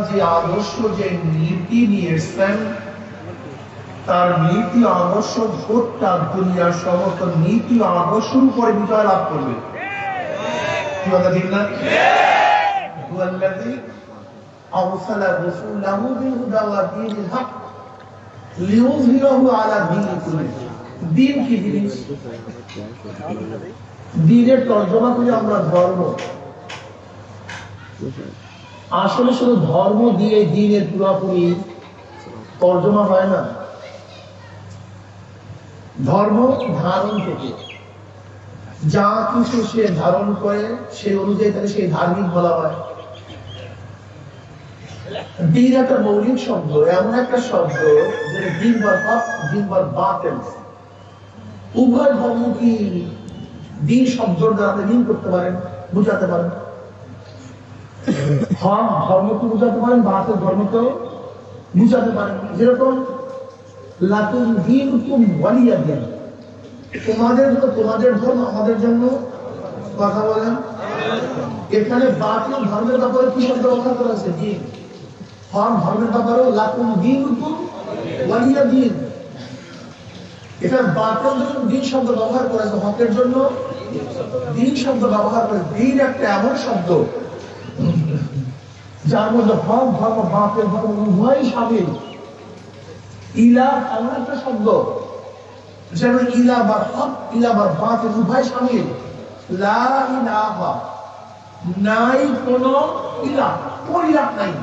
যে আদর্শ যে নীতি নিয়েছেন তার নীতি আদর্শ গোটা দুনিয়ার সমস্ত নীতি আদর্শের উপরে বিজয় লাভ করবে। কি কথা ঠিক না? হুয়াল্লাযী আরসালা রাসূলাহু বিল-হুদা ওয়া দীনিল হক লিইয়ুযহিরাহু আলা দীনি কুল্লিহি। দ্বীন কি জিনিস? দ্বীনের তরজমা করি আমরা ধর্ম। আসলে শুধু ধর্ম দিয়ে দ্বীনের পুরোপুরি তরজমা হয় না। ধর্ম ধারণ থেকে যা কিছু সে ধারণ করে সেই অনুযায়ী তাকে সেই ধার্মিক বলা হয়। দ্বীন একটা মৌলিক শব্দ, এমন একটা শব্দ যেটা দ্বীন বা হক, দ্বীন বা বাতিল, উভয় ধর্ম কি দ্বীন শব্দের দ্বারা আপনি মিল করতে পারেন, বুঝাতে পারেন। হক ধর্মকে বুঝাতে পারেন, বাতিল ধর্মকেও বুঝাতে পারেন। যেরকম লাকুম দীনুকুম ওয়ালিয়া দীন, তোমাদের জন্য তোমাদের ধর্ম, আমাদের জন্য। কথা বলেন। এখানে বাতিল ধর্মের ব্যাপারে কি শব্দ ব্যবহার করা হয়েছে? দীন। হক ধর্মের ব্যাপারেও লাকুম দীনুকুম ওয়ালিয়া দীন। এখানে বাতিল জন্য দীন শব্দ ব্যবহার করা হয়েছে, হকের জন্য দীন শব্দ ব্যবহার করে। দীন একটা এমন শব্দ যার মধ্যে হক ধর্ম বাতিল ধর্ম উভয়ই শামিল। ইলাহ এমন একটা শব্দ যেন ইলাহ বা হক, ইলাহ বা বাতিল উভয় শামিল। লা ইলাহা, নাই কোন ইলাহ, কোন ইলাহ নাই।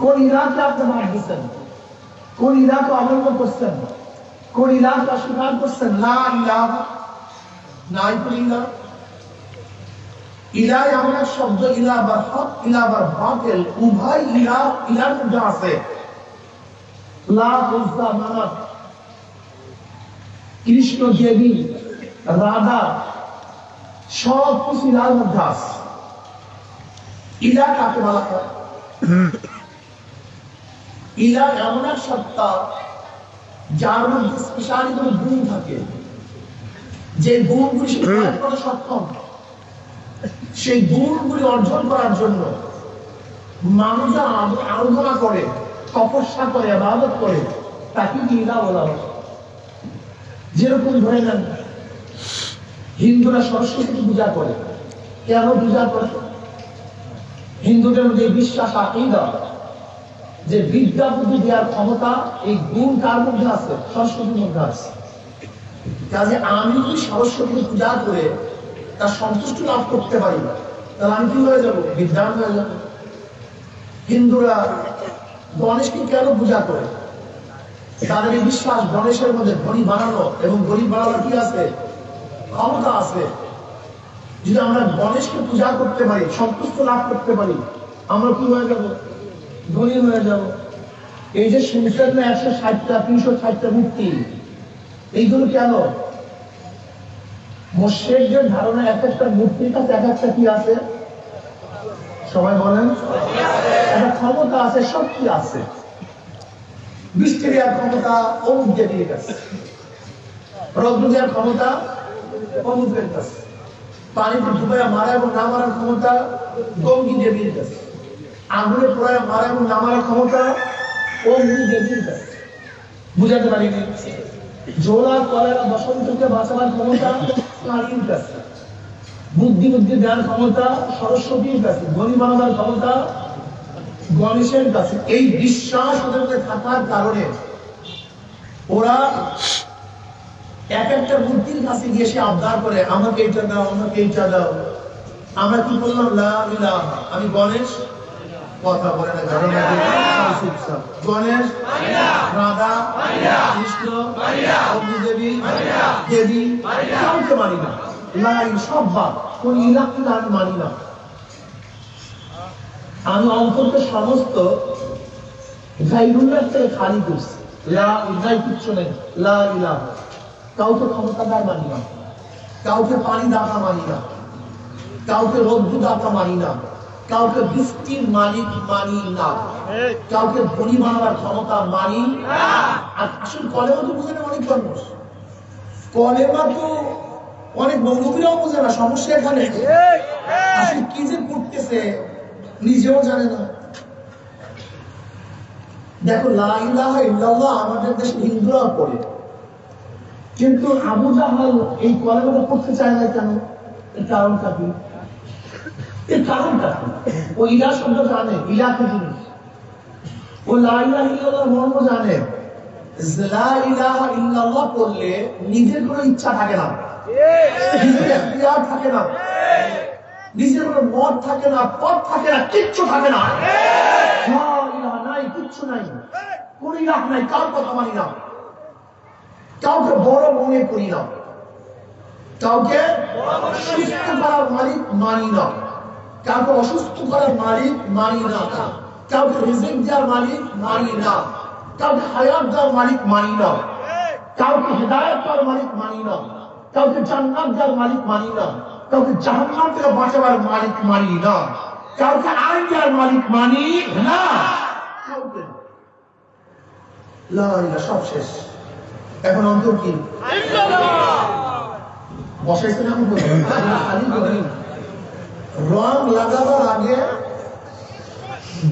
কোন ইলাহকে আপনি বাদ দিচ্ছেন, কোন ইলাহকে অবলম্ব করছেন, কোন ইলাহকে অস্বীকার করছেন। লা ইলাহা, নাই কোন ইলাহ। ইলাহ এমন এক শব্দ, ইলাহ বা হক, ইলাহ বা বাতিল উভয় ইলাহ ইলাহর মধ্যে আছে। লাত, উজ্জা, মানাত, কৃষ্ণ, দেবী, রাধা সব কিছু ইলাহর মধ্যে আছে। ইলাহ কাকে বলা হয়? ইলাহ এমন এক সত্তা যার মধ্যে স্পেশালি কোনো গুণ থাকে, যে গুণগুলি সে প্রয়োগ করা সক্ষম। সেই গুণগুলি অর্জন করার জন্য মানুষ যা আরাধনা করে, তপস্যা করে, ইবাদত করে, তাকে কি ইলাহ বলা হয়। যেরকম ধরে নেন হিন্দুরা সরস্বতীকে পূজা করে। কেন পূজা করে? হিন্দুদের মধ্যে বিশ্বাস, আকীদা যে বিদ্যা বুদ্ধি দেওয়ার ক্ষমতা, এই গুণ কার মধ্যে আছে? সরস্বতীর মধ্যে আছে। কাজে আমি যদি সরস্বতীকে পূজা করে তার সন্তুষ্টি লাভ করতে পারি না, তাহলে আমি কি হয়ে যাবো? বিদ্যান হয়ে যাবো। হিন্দুরা গণেশকে কেন পূজা করে? তাদের এই বিশ্বাস গণেশের মধ্যে ধনী বানানো এবং গরিব বানানোর কি আছে? ক্ষমতা আছে। যদি আমরা গণেশকে পূজা করতে পারি, সন্তুষ্ট লাভ করতে পারি, আমরা কি হয়ে যাব? ধনী হয়ে যাব। এই যে শুনছেন না 160টা 360টা মূর্তি, এইগুলো কেন? মুশরিকদের ধারণা এক একটা মূর্তির কাছে এক একটা কি আছে? সবাই বলেন। একটা ক্ষমতা আছে, শক্তি আছে। বৃষ্টি দেওয়ার ক্ষমতা অমুক দেবীর কাছে, রৌদ্র দেওয়ার ক্ষমতা অমুকের কাছে, পানিতে ডুবাইয়া মারা এবং না মারার ক্ষমতা গঙ্গী দেবীর কাছে, আগুনে পোড়ায় মারা এবং না মারার ক্ষমতা অগ্নি দেবীর কাছে। বুঝাতে পারিনি? জোলা কলেরা বসন্তকে বাঁচাবার ক্ষমতা কালীর কাছে, বুদ্ধি দেওয়ার ক্ষমতা সরস্বতীর কাছে, ধনী বানাবার ক্ষমতা গণেশের কাছে। এই বিশ্বাস ওদের মধ্যে থাকার কারণে ওরা এক একটা মূর্তির কাছে গিয়ে সে আবদার করে, আমাকে এটা দাও, আমাকে এইটা দাও। আমরা কি বললাম? লা ইলাহা। আমি গণেশ, কথা বলে না, গণেশ, রাধা, কৃষ্ণ, অগ্নিদেবী, দেবী কাউকে মানি না। লাই সব বাদ, কোন ইলাহকে আমি মানি না। আমি অন্তত সমস্ত গায়রুল্লাহ থেকে খালি করছি। লা ইলাহা কিচ্ছু নেই, লা ইলাহা। কাউকে ক্ষমতাদার মানি না, কাউকে পানি দাতা মানি না, কাউকে রৌদ্র দাতা মানি না, কাউকে বৃষ্টির মালিক মানি না, কাউকে ধনী বানাবার ক্ষমতা মানি না। আসলে কলেমা তো বুঝে না অনেক মানুষ, কলেমা তো অনেক মৌলবীরাও বোঝে না। সমস্যা এখানে আসলে কি যে করতেছে নিজেও জানে না। দেখো লা ইলাহা ইল্লাল্লাহ আমাদের দেশে হিন্দুরাও পড়ে, কিন্তু আবু জাহাল এই কলেমাটা পড়তে চায় না কেন? এর কারণটা কি? এর কারণটা কি? ও ইলাহ শব্দ জানে, ইলাহ কি জিনিস, ও লা ইলাহা ইল্লাল্লাহ মর্ম জানে। লা ইলাহা ইল্লাল্লাহ পড়লে নিজের কোনো ইচ্ছা থাকে না, নিজের এখতিয়ার থাকে না, নিজের কোনো মত থাকে না, পথ থাকে না, কিচ্ছু থাকে না। লা ইলাহা নাই, কিচ্ছু নাই, কোন ইলাহ নাই, কার কথা মানি না, কাউকে বড় মনে করি না, কাউকে সুস্থ করার মালিক মানি না, কাউকে অসুস্থ করার মালিক মানি না, কাউকে রিজিক দেওয়ার মালিক মানি না, কাউকে হায়াত দেওয়ার মালিক মানি না, কাউকে হেদায়েত দেওয়ার মালিক মানি না, কাউকে জান্নাত দেওয়ার মালিক মানি না, কাউকে জাহান্নাম থেকে বাঁচাবার মালিক মানি না, কাউকে আইন দেওয়ার মালিক মানি না, কাউকে লা ইলাহা, সব শেষ। এখন অন্তর কি বসাইছে না? রং লাগাবার আগে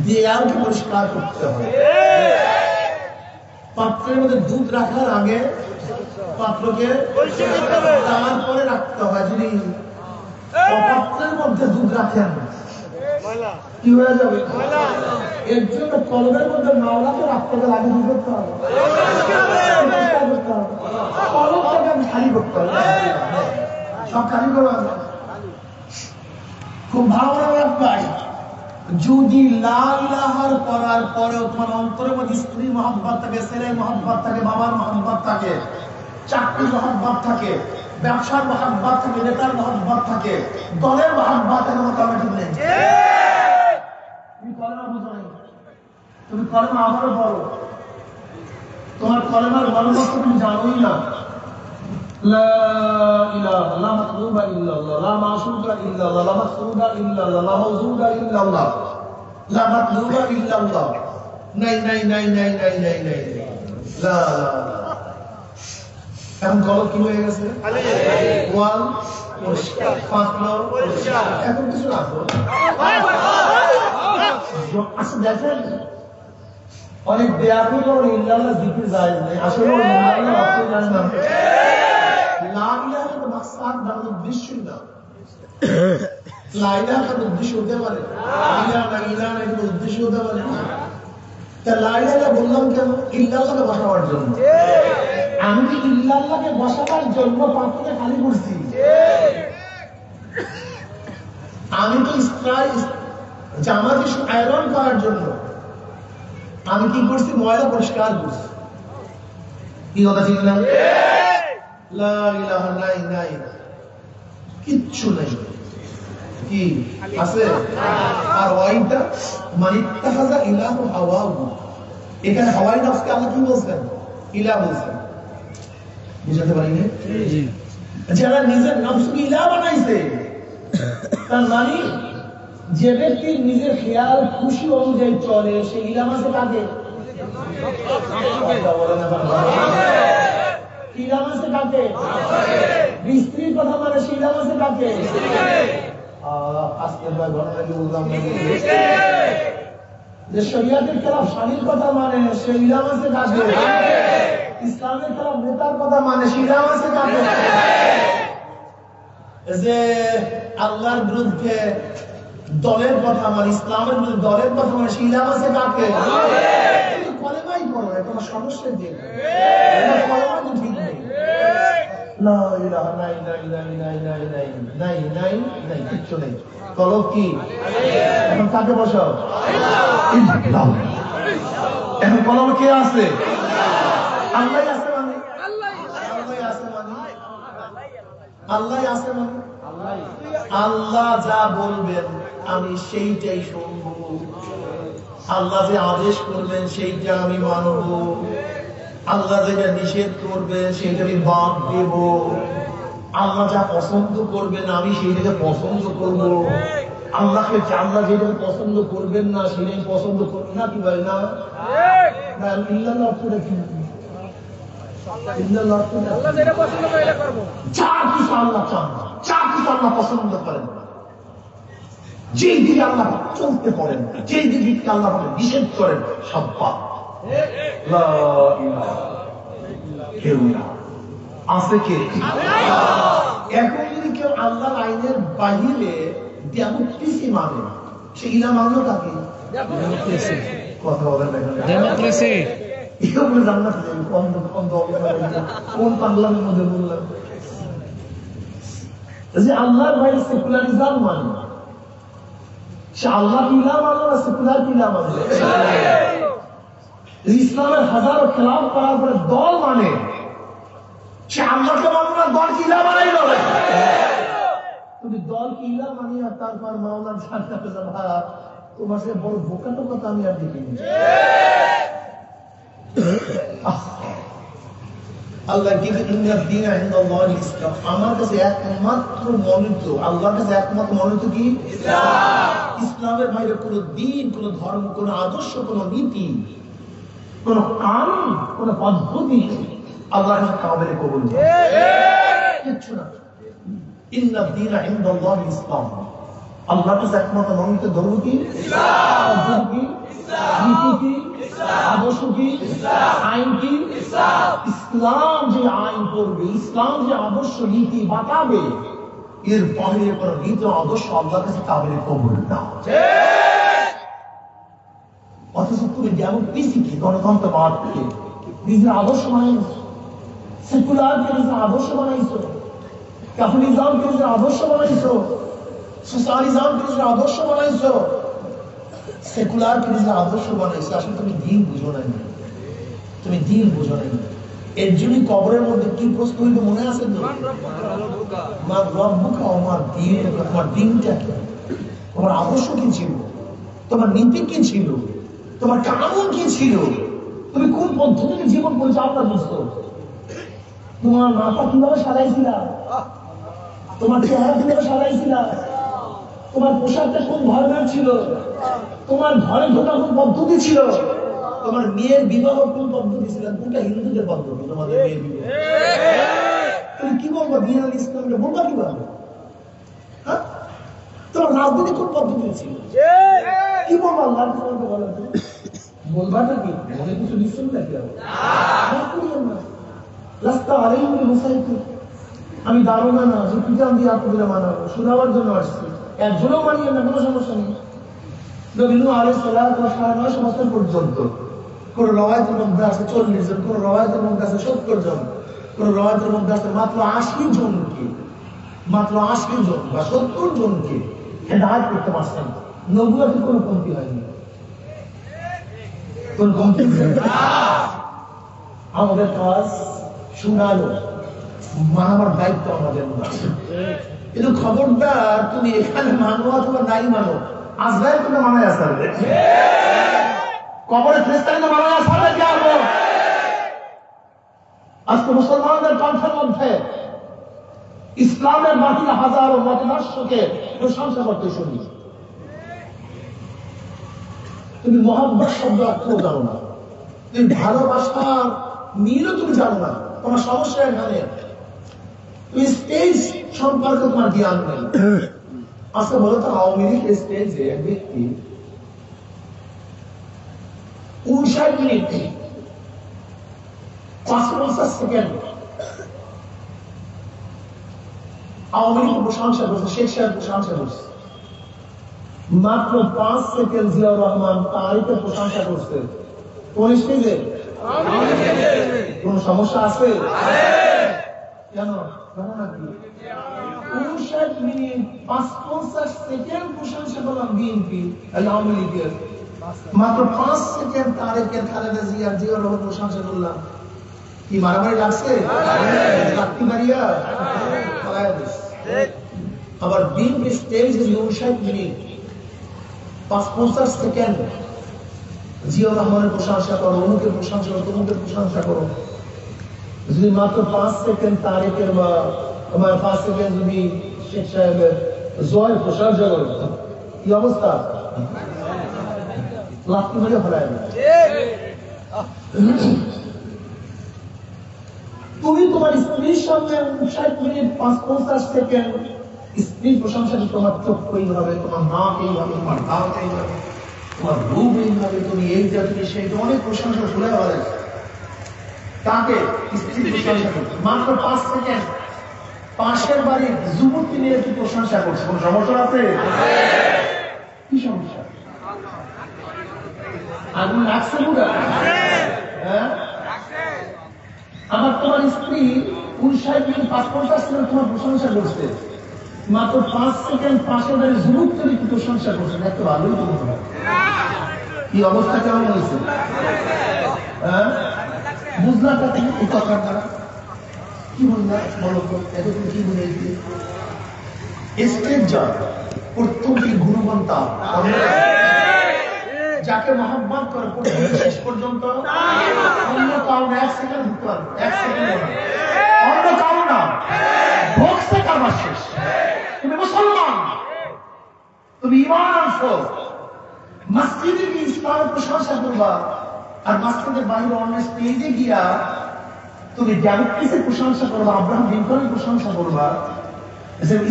দেয়ালকে পরিষ্কার করতে হবে, পাত্রের মধ্যে দুধ রাখার আগে পাত্রকে তারপরে রাখতে হয়। যদি পাত্রের মধ্যে দুধ রাখেন কি হয়ে যাবে? এর জন্য কলমের মধ্যে মাওলাকে রাখতে গেলে আগে কি করতে হবে? কলমটাকে আমি খালি করতে হবে, সব খালি করবো। খুব ভালো রাখবাই, যদি লা ইলাহার করার পরেও তোমার অন্তরের মধ্যে স্ত্রীর মহব্বত থাকে, ছেলের মহব্বত থাকে, বাবার মহব্বত থাকে, চাকরির মহব্বত থাকে, ব্যবসার মহব্বত থাকে, নেতার মহব্বত থাকে, দলের মহব্বত থাকে, মোটামুটি নেই। তুমি কলেমা বুঝো নাই, তুমি কলেমা আমারও বলো, তোমার কলেমার মর্ম তুমি জানোই না। লা ইলাহা লা মাতলুবা ইল্লাল্লাহ, লা মাসুদা ইল্লাল্লাহ, লা মাসউদা ইল্লাল্লাহ, লা মাওজুদা ইল্লাল্লাহ, লা মাতলুবা ইল্লাল্লাহ, নাই নাই নাই নাই নাই নাই নাই লা লা। এখন কলম কি হয়ে গেছে? ওয়াল পরিষ্কার, ফাঁকলো পরিষ্কার, এখন কিছু রাখো। আচ্ছা দেখেন, অনেক বেয়াকুল ইল্লাল্লাহ জিকির যায় না, আসলে ইল্লাল্লাহ অর্থ জানে না। লা ইলাহা তো মাকসাদ না, উদ্দেশ্যই না। লা ইলাহা তো উদ্দেশ্য হতে পারে, ইলাহা ইলাহা এর উদ্দেশ্য হতে পারে না। তা লা ইলাহা বললাম কেন? ইল্লাল্লাহকে বসাবার জন্য। আমি কি ইল্লাল্লাহকে বসাবার জন্য পাত্রকে খালি করছি? আমি তো জামাকে আয়রন করার জন্য আমি কি করছি? ময়লা পরিষ্কার করছি। কি কথা ঠিক না? লা ইলাহা নাই নাই, কিচ্ছু নাই, কি আছে? আর ওয়াইটা মানিত্তাখাযা ইলাহু হাওয়াহু, এখানে হাওয়াই নফসকে আল্লাহ কি বলছেন? ইলাহ বলছেন। বুঝতে পারিনি? জি। যারা নিজের নফসকে ইলাহ বানাইছে, তার মানে যে ব্যক্তি নিজের খেয়াল খুশি অনুযায়ী চলে, সে ইলাহ আছে কাকে? ইলাহ আছে কাকে? স্ত্রীর কথা মানে সে ইলাহ আছে কাকে? আজকে ঘটনা কি বললাম, যে শরিয়াতের খেলাফ স্বামীর কথা মানে সে ইলাহ আছে কাকে? ইসলামের খেলাফ নেতার কথা মানে সে ইলাহ আছে কাকে? যে আল্লাহর বিরুদ্ধে দলের কথা মানে, ইসলামের বিরুদ্ধে দলের কথা মানে সে ইলাহ আছে কাকে? কলেমাই করো, তোমার সমস্যা দিয়ে কলেমা তো ঠিক নেই। লা ইলাহা নাই নাই নাই নাই নাই নাই নাই নাই নাই, কিচ্ছু নেই। কলম কি? এখন কাকে বসাও? এখন কলম কে আছে? আল্লাহ আছে মানে, আল্লাহ আছে মানে, আল্লাহ আছে মানে, আল্লাহ যা বলবেন আমি সেইটাই শুনবো, আল্লাহ যে আদেশ করবেন সেইটা আমি মানব, আল্লাহ যেটা নিষেধ করবেন সেইটা আমি বাদ দেব, আল্লাহ যা পছন্দ করবেন আমি সেইটাকে পছন্দ করব, আল্লাহকে আল্লাহ যেটাকে পছন্দ করবেন না সেটাই পছন্দ করবেন না। কি বলে না? ইল্লাল্লাহ অর্থটা কি? ইল্লাল্লাহ অর্থটা আল্লাহ যেটা পছন্দ করে করব, যা কিছু আল্লাহ চান, যা কিছু আল্লাহ পছন্দ করেন, যেই দিকে আল্লাহ চলতে পারেন, যেই দিকে আল্লাহ নিষেধ করেন, সব পাপ। কেউ না আছে কে? এখন যদি কেউ আল্লাহর আইনের বাহিরে ডেমোক্রেসি মানে, সে ইলা মানলো তাকে কথা বলেন ডেমোক্রেসি জান্নাত কোন পাগলামের মধ্যে বললাম যে আল্লাহর বাইরে সেকুলারিজম মানে, সে আল্লাহ ইলা মানলো না সেকুলার ইলা মানলো। ইসলামের হাজারো খেলাফ করার পরে দল মানে, সে আল্লাহকে মানলো না, দল কিলা বানাই না। তুমি দল কিলা মানিয়া তারপর মাওলার সাথে যাবা, তোমার সে বড় বোকা তো কথা আমি আর দেখিনি। আল্লাহ আমার কাছে একমাত্র মনোনীত, আল্লাহর কাছে একমাত্র মনোনীত কি? ইসলামের বাইরে কোন দিন, কোন ধর্ম, কোন আদর্শ, কোন নীতি, কোন কানুন, কোন পদ্ধতি আল্লাহর কাছে কাবিলে কবুল কিচ্ছু না। ইন্না দীনা ইনদাল্লাহি ইসলাম, আল্লাহর কাছে একমাত্র মনোনীত ধর্ম কি? ইসলাম। কি? নীতি কি? আদর্শ কি? আইন কি? ইসলাম যে আইন করবে, ইসলাম যে আদর্শ নীতি বাতাবে, এর বাইরে কোন নীতি আদর্শ আল্লাহর কাছে কাবিলে কবুল না। অথচ তুমি ডেমোক্রেসি কি, গণতন্ত্রবাদকে নিজের আদর্শ বানাইছো, সেকুলারকে নিজের আদর্শ বানাইছো, ক্যাপিটালিজমকে নিজের আদর্শ বানাইছো, সোশ্যালিজমকে নিজের আদর্শ বানাইছো, সেকুলারকে নিজের আদর্শ বানাইছো। আসলে তুমি দিন বুঝো নাই, তুমি দিন বুঝো নাই। এর জন্যই কবরের মধ্যে কি প্রশ্ন হইবে মনে আছে তো? মা রব্বুকা, আমার দিন, তোমার দিনটা কি, তোমার আদর্শ কি ছিল, তোমার নীতি কি ছিল, তোমার কানুন কি ছিল, তুমি কোন পদ্ধতিতে জীবন পরিচালনা করছো, তোমার মাথা কিভাবে সাজাইছিলা, তোমার চেহারা কিভাবে সাজাইছিলা, তোমার পোশাকটা কোন ধরনের ছিল, তোমার ঘরে ঢোকা কোন পদ্ধতি ছিল, তোমার মেয়ের বিবাহ কোন পদ্ধতি ছিল। কোনটা হিন্দুদের পদ্ধতি, তোমাদের মেয়ের বিবাহ। তুমি কি বলবো দিন আল ইসলামকে বলবা কিভাবে? হ্যাঁ, তোমার রাজনীতি কোন পদ্ধতি ছিল, কি বলবো আল্লাহ বলেন, বলবা নাকি মনে কিছু নিশ্চয় নাকি? রাস্তা আরেই আমি দারোগা না যে পিটান দিয়ে আপনাদের মানাবো, শোনাবার জন্য আসছি। একজনও মানিয়ে না, কোনো সমস্যা নেই। নবী নূহ আলাইহিস সালাম 9.5 বছর পর্যন্ত কোন রওয়ায়াতের মধ্যে আছে 40 জন, কোন রওয়ায়াতের মধ্যে আছে 70 জন, কোন রওয়ায়াতের মধ্যে আছে মাত্র 80 জনকে, মাত্র 80 জন বা 70 জনকে হেদায়েত করতে পারছেন। নবুয়তের কোনো কমতি হয়নি, কোন কমতি না। আমাদের কাজ শোনালো, মানাবার দায়িত্ব আমাদের না। কিন্তু খবরদার তুমি এখানে মানো অথবা নাই মানো, আজরাইল তুমি মানায় আসবে, কবরে ফেরেশতাকে মানায় আসবে কি হবে? আজকে মুসলমানদের কণ্ঠের মধ্যে ইসলামের বাকি হাজারো মতাদর্শকে প্রশংসা করতে শুনি। তুমি মহব্বত শব্দ অর্থও জানো না, তুমি ভালোবাসার মিলও তুমি জানো না। তোমার সমস্যা এখানে, তুমি স্টেজ সম্পর্কে তোমার জ্ঞান নেই। আজকে বলো তো, আওয়ামী লীগ স্টেজে এক ব্যক্তি 59 মিনিট 55 সেকেন্ড আওয়ামী লীগ প্রশংসা করছে, শেখ সাহেব প্রশংসা করছে, মাত্র 5 সেকেন্ড জিয়াউর রহমান তারিখে প্রশংসা করছে। কোন স্টেজে? কোন সমস্যা আছে? কেন জানো নাকি? 59 মিনিট 55 সেকেন্ড প্রশংসা করলাম বিএনপি আওয়ামী লীগের, মাত্র 5 সেকেন্ড তারেকের খালেদা জিয়ার জিয়াউর রহমান প্রশংসা করলাম। কি মারামারি লাগছে? লাগতে পারিয়া আবার BNP stage 59 minute 55 second Ziaur রহমানের প্রশংসা করো, অমুকের প্রশংসা করো, তমুকের প্রশংসা করো। যদি মাত্র 5 সেকেন্ড তারেকের বা 5 সেকেন্ড যদি শেখ সাহেবের জয়ের প্রশংসা করো, কি অবস্থা? লাফতে মেরে ফেলায় না। তুমি তোমার স্ত্রীর সঙ্গে 59 মিনিট 55 সেকেন্ড স্ত্রীর প্রশংসা তোমার চোখ এইভাবে, তোমার নাক এইভাবে, তোমার দাঁত এইভাবে, তোমার রূপ এইভাবে, তুমি এই জাতীয় সেই অনেক প্রশংসা শুনে বলে তাকে স্ত্রীর প্রশংসা করছে মাত্র 5 সেকেন্ড। পাশের বাড়ির যুবতী নিয়ে একটু প্রশংসা করছে, কোন সমস্যা আছে? কি সমস্যা? আগুন লাগছে পুরো? হ্যাঁ, আমার তোমার স্ত্রী 59 থেকে 55 সেকেন্ড তোমার প্রশংসা করছে, মাত্র 5 সেকেন্ড পাশের বাড়ির যুবতী একটু প্রশংসা করছেন, এত ভালোই তো মনে হয়। কি অবস্থা কেমন হয়েছে? হ্যাঁ, বুঝলাম না তুমি এই কথার দ্বারা কি বুঝলাম বলো তো, এত তুমি কি বুঝেছি? স্টেজ যার প্রত্যেকটি গুণবন্তা যাকে মহব্বত করে প্রথম শেষ পর্যন্ত অন্য কারণ 1 সেকেন্ড ঢুকতে পারবে, 1 সেকেন্ড অন্য কারণ না, ভোগসে কারবার শেষ। তুমি মুসলমান, তুমি ঈমান আনছো, মসজিদে গিয়ে ইসলামের প্রশংসা করবা, আর মসজিদের বাইরে অন্য স্টেজে গিয়া তুমি ডেমোক্রেসির প্রশংসা করবা, আব্রাহাম লিঙ্কনের প্রশংসা করবা।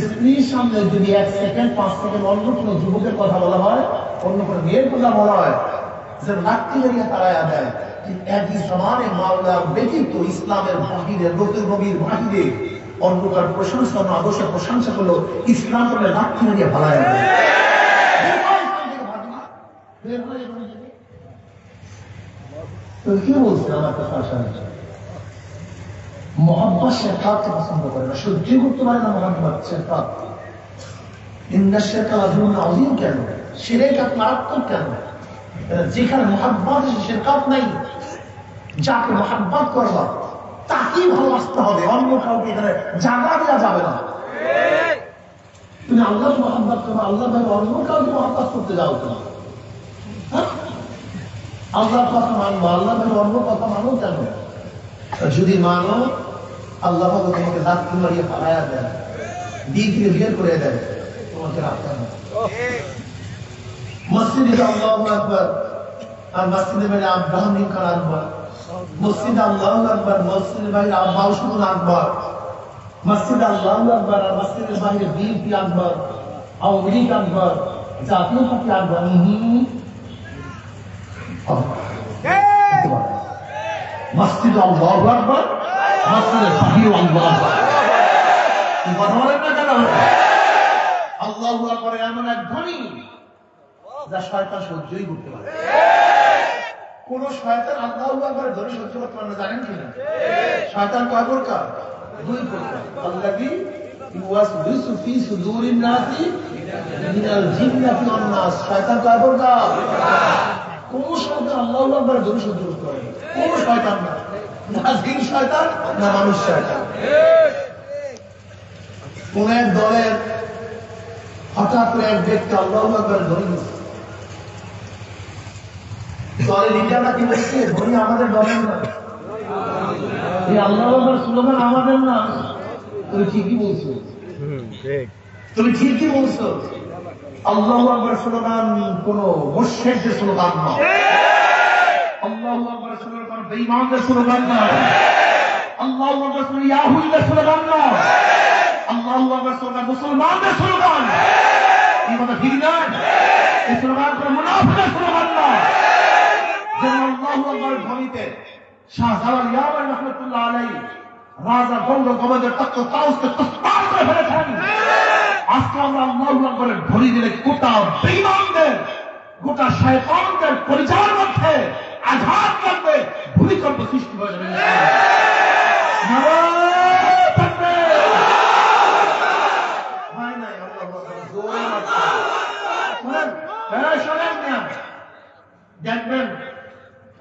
স্ত্রীর সামনে যদি 1 সেকেন্ড 5 সেকেন্ড অন্য কোনো যুবকের কথা বলা হয়, অন্য কোনো মেয়ের কথা বলা হয়, যে লাঠি মেরিয়া তাড়াইয়া দেয়। একই সমানে মাওলার ব্যতীত ইসলামের বাহিরে, নতুন নবীর বাহিরে অন্য কার প্রশংসা, আদর্শ প্রশংসা করলো, ইসলাম করলে লাঠি মেরিয়া ভাড়ায় দেয়। তো কি বলছে আমার কথা? मोहब्बत शैतान के पसंद करेगा, शुद्धि को तुम्हारे ना मोहब्बत शैतान इन्ना शैतान अज़ीम अज़ीम क्या है, शिरे का मारात्मक क्या है, যেখানে মোহাব্বত শিরকাত নাই, যাকে মোহাব্বত করবা তাকেই ভালোবাসতে হবে, অন্য কাউকে এখানে জায়গা দেওয়া যাবে না। তুমি আল্লাহ মোহাব্বত করবা, আল্লাহ ভাবে অন্য কাউকে মোহাব্বত করতে যাও তুমি, আল্লাহর কথা মানবো, আল্লাহ ভাবে অন্য কথা মানো কেন? যদি মানো আল্লাহ তোমাকে লাথি মারিয়ে পালায়া দেয়, দিক দিয়ে বের করে দেয়, তোমাকে রাখতে হবে। মসজিদে আল্লাহু আকবার আর মসজিদের বাইরে আব্রাহাম লিঙ্কন আকবর, মসজিদে আল্লাহু আকবার, মসজিদের বাইরে আব্বাউ সুদুন আকবর, মসজিদে আল্লাহু আকবার আর মসজিদের বাইরে বিএনপি আকবর, আওয়ামী লীগ আকবর, জাতীয় পার্টি আকবর। মসজিদ আল্লাহু আকবার, মসজিদের বাহিরে আল্লাহু আকবার। কি কথা বলেন না কেন? আল্লাহু আকবার এমন এক ধ্বনি যা শয়তান সহ্যই করতে পারে। কোন শয়তান আল্লাহু আকবার ধ্বনি সহ্য করতে পারে না, জানেন কি না? শয়তান কয় প্রকার? 2 প্রকার। আল্লাযী ইউওয়াসওয়িসু ফি সুদুরিন নাসি মিনাল জিন্নাতি ওয়ান নাস। শয়তান কয় প্রকার? কোন শয়তান আল্লাহু আকবার ধ্বনি সহ্য করতে পারে না, কোন শয়তান না, না জিন শয়তান না মানুষ শয়তান। কোন এক দলের হঠাৎ করে এক ব্যক্তি আল্লাহু আকবার ধ্বনি দিচ্ছে, দলের লিডাররা কি বলছে? ধ্বনি আমাদের দলের না, এই আল্লাহু আকবার স্লোগান আমাদের না। তুমি ঠিকই বলছো, তুমি ঠিকই বলছো। আল্লাহু আকবার স্লোগান কোন মুশরিকদের স্লোগান না, আল্লাহু আকবার স্লোগান বেঈমানদের স্লোগান না, আল্লাহু আকবার স্লোগান ইয়াহুদীদের স্লোগান না, আল্লাহু আকবার স্লোগান মুসলমানদের স্লোগান। এই কথা ঠিক না? এই স্লোগান কোন মুনাফিকের স্লোগান না। যেমন আল্লাহু আকবার ধ্বনিতে শাহজালাল ইয়ামান রাহমাতুল্লাহ আলাইহি রাজা গঙ্গ গোবিন্দের তক্ত তাউসকে তসমার করে ফেলেছেন। আজকে আমরা আল্লাহু আকবারের ধ্বনি দিলে গোটা বেঈমানদের, গোটা শয়তানদের পরিচয়ের মধ্যে আঘাত লাগবে, ভূমিকম্প সৃষ্টি হয়ে যাবে। দেখবেন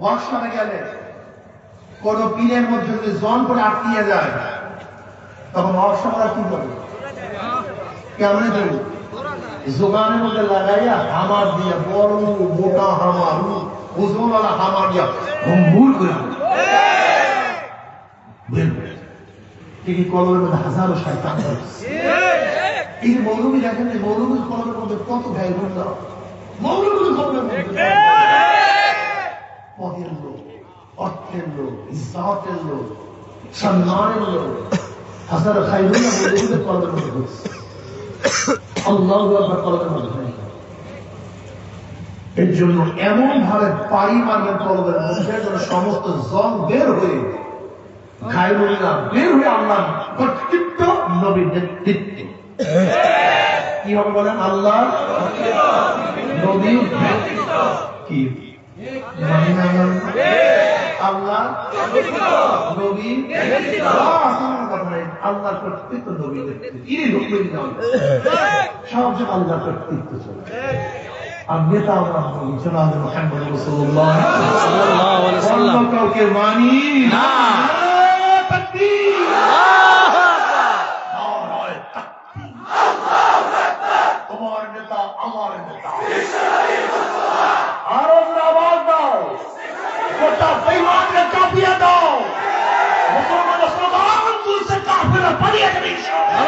ওয়ার্কশপে গেলে কোন পিনের মধ্যে যদি জন করে আটকিয়ে যায়, তখন ওয়ার্কশপরা কি করবে? কেমন দেবে? জোগানের মধ্যে লাগাইয়া হামার দিয়া, বড় মোটা হামার, ওজনওয়ালা হামার দিয়া ভুল করে ঠিকই কলমের মধ্যে হাজারো শয়তান। এই যে মৌলবী দেখেন, এই মৌলবীর কলমের মধ্যে কত গায়ে বন্ধ, মৌলবীর কলমের মধ্যে পদের লোক, অর্থের লোক, ইজ্জতের লোক, সম্মানের লোক, হাজারো খাইরুল্লাহ মৌলবীদের কলমের মধ্যে ঘুরছে। আল্লাহু আকবার কলবের মধ্যে। এর জন্য এমন ভাবে পাড়ি মারবেন কলবের মধ্যে যেন সমস্ত জং বের হয়ে গায়রুল্লাহ বের হয়ে আল্লাহ কর্তৃত্ব, নবীর নেতৃত্ব। কি হবে বলেন? আল্লাহ নবীর নেতৃত্ব কি আল্লাহ নবী আল্লাহর কর্তৃত্ব, নবীর নেতৃত্ব, সব যে আল্লাহর কর্তৃত্ব চলে। আর নেতা আমরা জনাব মুহাম্মদ রাসূলুল্লাহ সাল্লাল্লাহু আলাইহি ওয়াসাল্লাম কাউকে মানি না। তোমার নেতা আমার নেতা, আরো আওয়াজ দাও, গোটা বেঈমানকে কাঁপিয়ে দাও, মুসলমান স্লোগান তুলছে, কাফেররা পালিয়ে যাবে ইনশাআল্লাহ।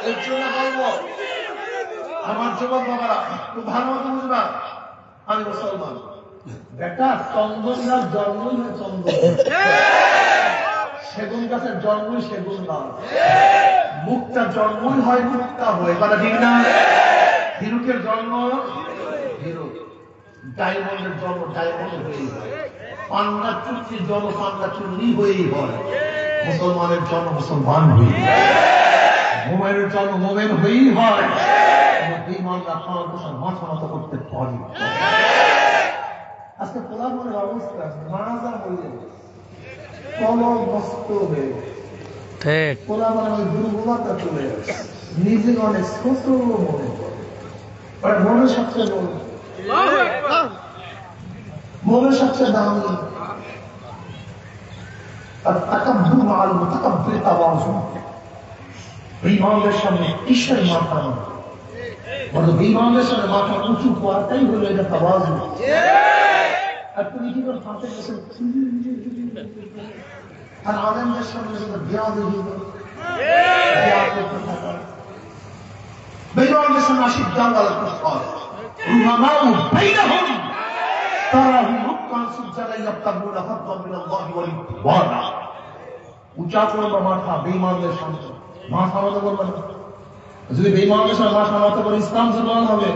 এর জন্য বলবো আমার যুবক বাবারা খুব ভালো মতো বুঝবা, আমি মুসলমান বেটা। চন্দন গাছ জন্মই হয় চন্দন, সেগুন গাছের জন্মই সেগুন গাছ, মুক্তা জন্মই হয় মুক্তা হয়ে, কথা ঠিক না? হিরুকের জন্ম হিরুক, ডায়মন্ডের জন্ম ডায়মন্ড হয়েই হয়, পান্না চুক্তির জন্ম পান্না চুন্নি হয়েই হয়, মুসলমানের জন্ম মুসলমান হয়ে, মোমেনের জন্ম মোমেন হয়েই হয়। মাথা মতো করতে পারি। আজকে পোলা মনের অবস্থা মারা হয়ে কলম নষ্ট হয়ে পোলা মানে ওই দুর্বলতা চলে আসে, নিজে অনেক ছোট মনে করে, মনে সবচেয়ে মনে সবচেয়ে দামি। আর তাকাব্বুর মাল মুতাকাব্বির তাওয়াজু, বেঈমানদের সামনে কিসের মাথা, বড় বেঈমানদের সামনে মাথা উঁচু করাটাই হলো এটা তাওয়াজু। আর তুমি কি করে ফাঁসে বসে আর আলেমদের সামনে বেয়াদবি থাকা, বেঈমানদের সামনে আশিদ্দাউ আলাল কুফার রুহামাউ বাইনাহুম তারাহুম রুকআন সুজ্জাদান ইয়াবতাগুনা ফাদলান মিনাল্লাহি ওয়া রিদওয়ানা। উঁচা করবা মাথা বেঈমানদের সামনে, মাথা মতো করবা। যদি বেঈমানদের সামনে মাথা মতো করে ইসলাম জবান হবে,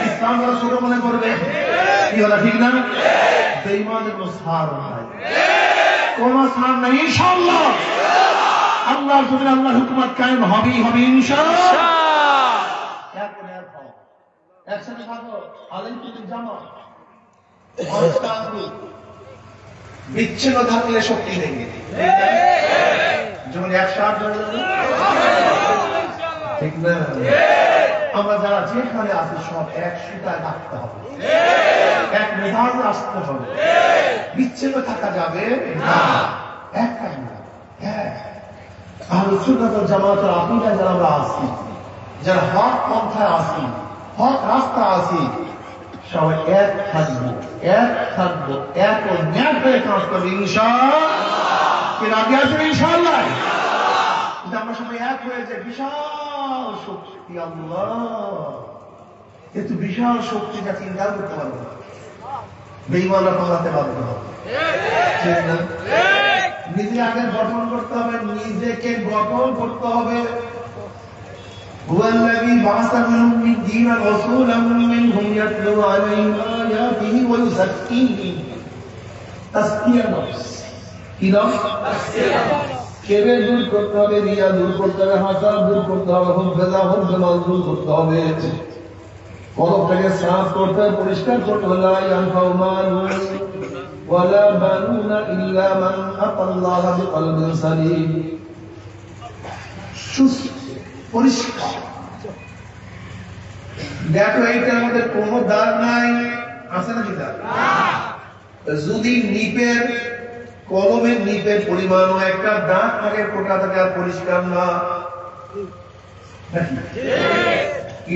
ইসলাম যারা ছোট মনে করবে, কি হলো ঠিক না? বেঈমানের কোনো ছাড় নাই, কোনো ছাড় নাই ইনশাআল্লাহ। আল্লাহর জমিনে আল্লাহর হুকুমত কায়েম হবেই হবে ইনশাআল্লাহ। একসাথে থাকো, আলাইকুম জামা, বিচ্ছিন্ন থাকলে শক্তি নেই, যেমন একসাথে ঠিক না? আমরা যারা যেখানে আছি সব এক সুতায় রাখতে হবে, এক মেধাজে আসতে হবে, বিচ্ছিন্ন থাকা যাবে না। এক আহলে সুন্নাত ওয়াল জামাতের আকীদায় যারা আমরা আছি, যারা হক পন্থায় আছি, হক রাস্তা আছি, সবাই এক থাকবো, এক থাকবো, এক ও ন্যায় হয়ে কাজ করবো ইনশাআল্লাহ। কি রাজি আছেন ইনশাআল্লাহ? কিন্তু আমরা সবাই এক হয়ে যে বিশাল শক্তি, আল্লাহ এত বিশাল শক্তি যা চিন্তা করতে পারবো না, বেঈমানরা কমাতে পারবো না। নিজে আগে গঠন করতে হবে, নিজেকে গঠন করতে হবে। هو الذي بعث من الأميين رسولا منهم يتلو عليهم آياته ويزكيهم تزكية نفس। কি নাম? কেবে দূর করতে হবে, রিয়া দূর করতে হবে, হাসান দূর করতে হবে, হুববেলা হুববেমাল দূর করতে হবে, কলবটাকে সাফ করতে হবে, পরিষ্কার করতে হবে। লা ইয়ানফাউ মালুন ওয়ালা বানুনা ইল্লা মান আতাল্লাহা বিকলবিন সালিম। পরিষ্কার দেখো, এইটার মধ্যে কোনো দাগ নাই, আছে নাকি দাগ? যদি নিপের কলমের নিপের পরিমাণ একটা দাগ থাকে, কোটা থাকে, আর পরিষ্কার না।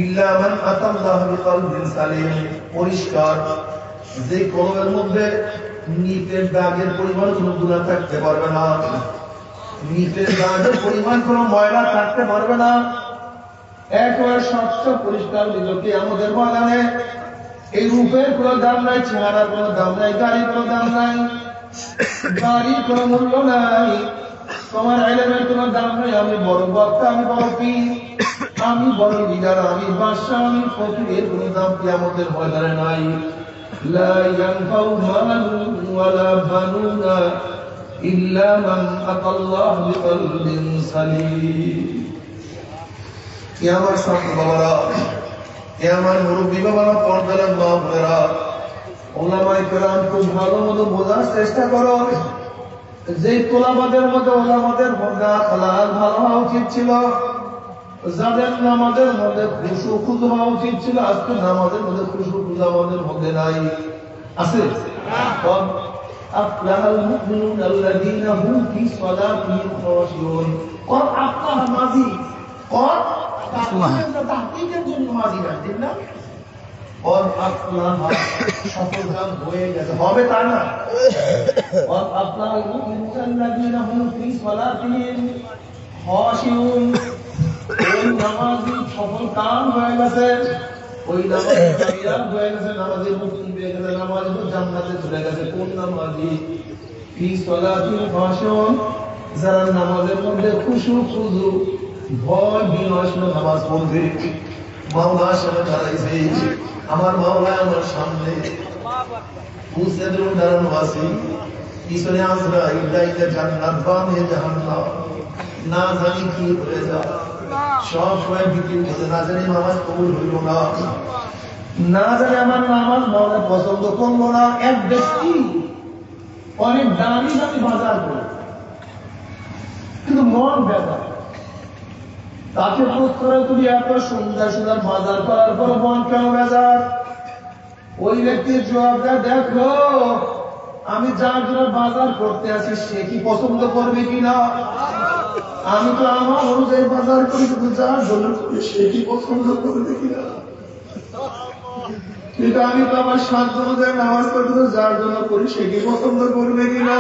ইল্লা মান আতাল্লাহা বিকলবিন সালিম, পরিষ্কার। যে কলমের মধ্যে নিপের দাগের পরিমাণ কোনো গুনাহ থাকতে পারবে না, নিপের দাগের পরিমাণ কোনো ময়লা থাকতে পারবে না, একেবারে স্বচ্ছ পরিষ্কার। নিজকে আমাদের ময়দানে এই রূপের কোনো দাম নাই, চেহারার কোনো দাম নাই, গাড়ির কোনো দাম নাই, গাড়ির কোনো মূল্য নাই, তোমার ইলমের কোনো দাম নাই। আমি বড় বক্তা, আমি বড় পীর, আমি বড় লিডার, আমি বাদশা, আমি ফকির, এর কোনো দাম কিয়ামতের ময়দানে নাই। লা ইয়ানফাউ মালুন ওয়ালা বানুনা ইল্লা মান আতাল্লাহ বিকলবিন সালিম। আমার সাথে বাবারা, আমার মুরব্বী বাবারা, পর্দার মা বোনেরা, ওলামায়ে কেরাম, খুব ভালো মতো বোঝার চেষ্টা করো যে তোলাবাদের মধ্যে ওলামাদের মধ্যে আখলাক ভালো হওয়া উচিত ছিল, যাদের নামাজের মধ্যে খুশু খুজু হওয়া উচিত ছিল, আজকে নামাজের মধ্যে খুশু খুজু আমাদের মধ্যে নাই। আছে আফলাহাল মুমিনুন আল্লাযীনা হুম ফি সালাতিহিম খাশিউন। কত আফলাহ মাজি, কত তাহকিকের জন্য মাজি না, ঠিক না? কত আফলাহ সফলকাম হয়ে গেছে, হবে তা না। কত আফলাহাল মুমিনুন আল্লাযীনা হুম ফি সালাতিহিম খাশিউন। ওই নামাজি সফল কাম হয়ে গেছে, ওই নামাজি কামিয়াব হয়ে গেছে, নামাজি মুক্তি পেয়ে গেছে, নামাজি জান্নাতে চলে গেছে। কোন নামাজি? ফি সালাতিল খাশিউন, যারা নামাজের মধ্যে খুশু খুজু ভয় বিনয় নামাজ পড়বে। মাওলার সামনে দাঁড়াইছে, আমার মাওলা আমার সামনে, মুসেদুর দাঁড়ানো আছে, পিছনে আজরাইল, ডাইনে জান্নাত, বামে জাহান্নাম, না জানি কি হয়ে যায়। সব সময় বিক্রি করতে, না জানি নামাজ কবুল হইল না, না জানি আমার নামাজ মাওলা পছন্দ করলো না। এক ব্যক্তি অনেক দামি দামি বাজার করে, কিন্তু মন বেজার। তাকে প্রশ্ন করে, তুমি এত সুন্দর সুন্দর বাজার করার পর মন কেন বেজার? ওই ব্যক্তির জবাব দেয়, দেখো আমি যার জন্য বাজার করতে আছি সে কি পছন্দ করবে কিনা। আমি তো আমার অনুযায়ী বাজার করি, কিন্তু যার জন্য করি সে কি পছন্দ করবে কিনা। কিন্তু আমি তো আমার সাধ্য অনুযায়ী নামাজ পড়ি, যার জন্য করি সে কি পছন্দ করবে কিনা।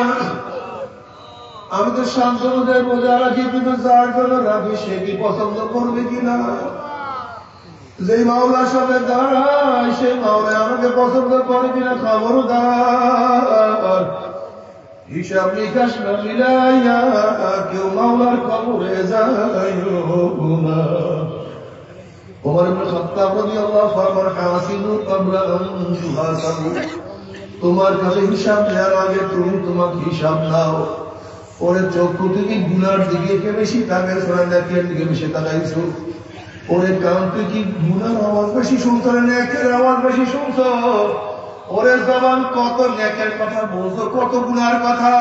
আমি তো সাধ্য অনুযায়ী বোঝা রাখি, কিন্তু যার জন্য রাখি সে কি পছন্দ করবে কিনা। যে মাওলার সাথে দাঁড়ায় সেই মাওলা আমাকে পছন্দ করে কিনা খবরদার। হিসাব নিকাশ না মিলাইয়া কেউ মাওলার কবরে যায় না। ওমর ইবনে খাত্তাব রাদিয়াল্লাহু আনহু হাসিবু ক্বাবলা আন তুহাসাবু, তোমার কাছে হিসাব নেওয়ার আগে তুমি তোমাকে হিসাব নাও। ওরে চক্ষু থেকে গুনার দিকে কে বেশি তাকাইছ, নেকের দিকে বেশি তাকাইছ? ওরে কান থেকে গুনার আওয়াজ বেশি শুনছ না নেকের আওয়াজ বেশি শুনছ? ওরে জবান কত নেকের কথা বলছো, কত গুনার কথা?